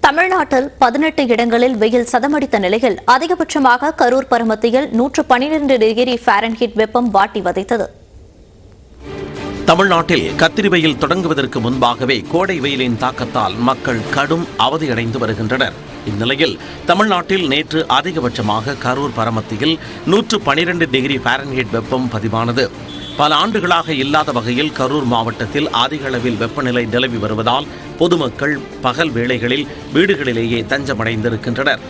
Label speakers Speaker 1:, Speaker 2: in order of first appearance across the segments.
Speaker 1: தமிழ்நாட்டில் 18 இடங்களில் வெயில் சதமடித்த நிலையில் அதிகபட்சமாக கரூர் பரமத்தியில் 112 டிகிரி ஃபாரன்ஹீட் வெப்பம் வாட்டி வதைத்தது.
Speaker 2: தமிழ்நாட்டில் கத்திரி வெயில் தொடங்குவதற்கு முன்பாகவே கோடை வெயிலின் தாக்கத்தால் மக்கள் கடும் அவதியடைந்து வருகின்றனர். இந்நிலையில் தமிழ்நாட்டில் நேற்று அதிகபட்சமாக கரூர் பரமத்தியில் 112 டிகிரி ஃபாரன்ஹீட் வெப்பம் பதிவானது. பல ஆண்டுகளாக இல்லாத வகையில் கரூர் மாவட்டத்தில் அதிக அளவில் வெப்பநிலை நிலவி வருவதால் பொதுமக்கள் பகல் வேளைகளில் வீடுகளிலேயே தஞ்சமடைந்திருக்கின்றனர்.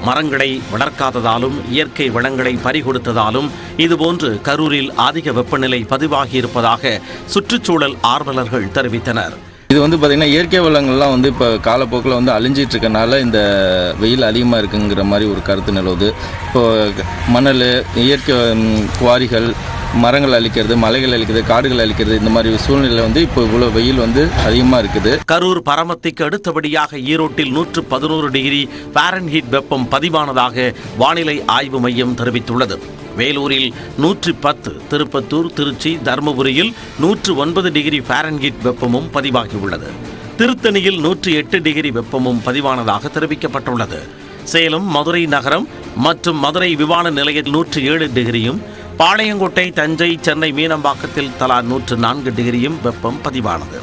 Speaker 2: மரங்களை வளர்க்காததாலும் இயற்கை வளங்களை பறிகொடுத்ததாலும் இதுபோன்று கரூரில் அதிக வெப்பநிலை பதிவாகியிருப்பதாக சுற்றுச்சூழல் ஆர்வலர்கள் தெரிவித்தனர்.
Speaker 3: இது பார்த்தீங்கன்னா இயற்கை வளங்கள்லாம் இப்போ காலப்போக்கில் அழிஞ்சிட்டு இருக்கனால இந்த வெயில் அதிகமாக இருக்குங்கிற மாதிரி ஒரு கருத்து நிலவுது. இப்போது மணல், இயற்கை குவாரிகள், மரங்கள் அழிக்கிறது, மலைகள் அழிக்கிறது, காடுகள் அழிக்கிறது, இந்த மாதிரி சூழ்நிலை இப்போ இவ்வளோ வெயில் அதிகமாக இருக்குது.
Speaker 2: கரூர் பரமத்திக்கு அடுத்தபடியாக ஈரோட்டில் 111 டிகிரி ஃபாரன்ஹீட் வெப்பம் பதிவானதாக வானிலை ஆய்வு மையம் தெரிவித்துள்ளது. வேலூரில் 110, திருப்பத்தூர், திருச்சி, தருமபுரியில் 109 டிகிரி ஃபாரன்ஹீட் வெப்பமும் பதிவாகியுள்ளது. திருத்தணியில் 108 டிகிரி வெப்பமும் பதிவானதாக தெரிவிக்கப்பட்டுள்ளது. சேலம், மதுரை நகரம் மற்றும் மதுரை விமான நிலையத்தில் 107 டிகிரியும், பாளையங்கோட்டை, தஞ்சை, சென்னை மீனம்பாக்கத்தில் தலா 104 டிகிரியும் வெப்பம் பதிவானது.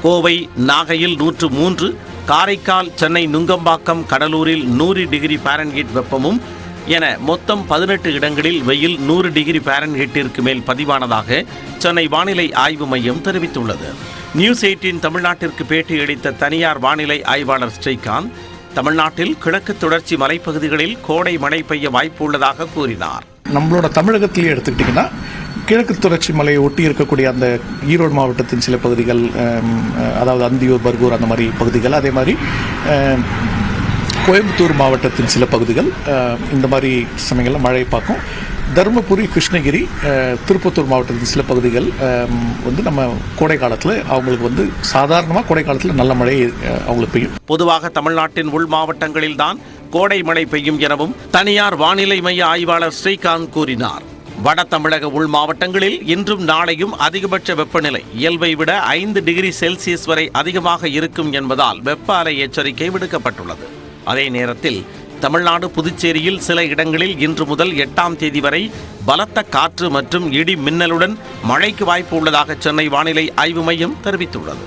Speaker 2: கோவை, நாகையில் 103, காரைக்கால், சென்னை நுங்கம்பாக்கம், கடலூரில் 100 டிகிரி ஃபாரன்ஹீட் வெப்பமும் என மொத்தம் 18 இடங்களில் வெயில் 100 டிகிரி ஃபாரன்ஹீட்டிற்கு மேல் பதிவானதாக சென்னை வானிலை ஆய்வு மையம் தெரிவித்துள்ளது. நியூஸ் 18 தமிழ்நாட்டிற்கு பேட்டியளித்த தனியார் வானிலை ஆய்வாளர் ஸ்ரீகாந்த், தமிழ்நாட்டில் கிழக்கு தொடர்ச்சி மலைப்பகுதிகளில் கோடை மழை பெய்ய வாய்ப்பு உள்ளதாக கூறினார்.
Speaker 4: நம்மளோட தமிழகத்திலேயே எடுத்துக்கிட்டிங்கன்னா கிழக்கு தொடர்ச்சி மலையை ஒட்டி இருக்கக்கூடிய அந்த ஈரோடு மாவட்டத்தின் சில பகுதிகள், அதாவது அந்தியூர், பர்கூர் அந்த மாதிரி பகுதிகள், அதே மாதிரி கோயம்புத்தூர் மாவட்டத்தின் சில பகுதிகள் இந்த மாதிரி சமயங்களில் மழை பார்க்கும். தருமபுரி, கிருஷ்ணகிரி, திருப்பத்தூர் மாவட்டத்தின் சில பகுதிகள் நம்ம கோடை காலத்தில் அவங்களுக்கு சாதாரணமாக கோடை காலத்தில் நல்ல மழை அவங்களுக்கு பெய்யும்.
Speaker 2: பொதுவாக தமிழ்நாட்டின் உள் மாவட்டங்களில் தான் கோடை மழை பெய்யும் எனவும் தனியார் வானிலை மைய ஆய்வாளர் ஸ்ரீகாந்த் கூறினார். வட தமிழக உள் மாவட்டங்களில் இன்றும் நாளையும் அதிகபட்ச வெப்பநிலை இயல்பை விட 5 டிகிரி செல்சியஸ் வரை அதிகமாக இருக்கும் என்பதால் வெப்ப அலை எச்சரிக்கை விடுக்கப்பட்டுள்ளது. அதே நேரத்தில் தமிழ்நாடு, புதுச்சேரியில் சில இடங்களில் இன்று முதல் 8ஆம் தேதி வரை பலத்த காற்று மற்றும் இடி மின்னலுடன் மழைக்கு வாய்ப்பு உள்ளதாக சென்னை வானிலை ஆய்வு மையம் தெரிவித்துள்ளது.